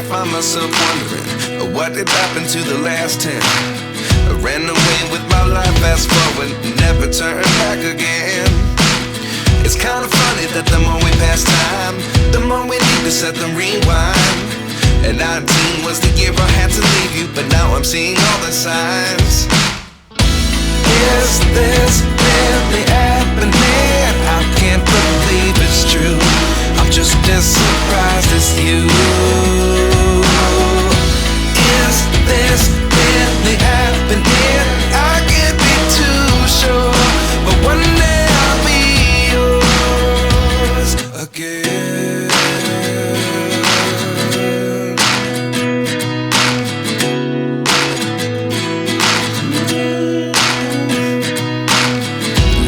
find myself wondering, what did happen to the last 10? I ran away with my life, fast forward, never turn back again. It's kind of funny that the more we pass time, the more we need to set them rewind. And 19 was the year I had to leave you, but now I'm seeing all the signs. Is this really happening? I can't believe it's true. I'm just as surprised as you. Is this really happening? I can't be too sure, but one day I'll be yours again.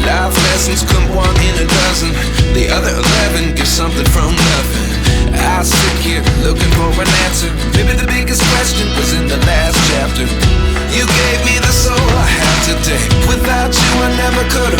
Life lessons come one in a dozen. The other 11 get something from nothing. I sit here looking for an answer. Maybe the biggest question was in the last chapter. You gave me the soul I have today. Without you I never could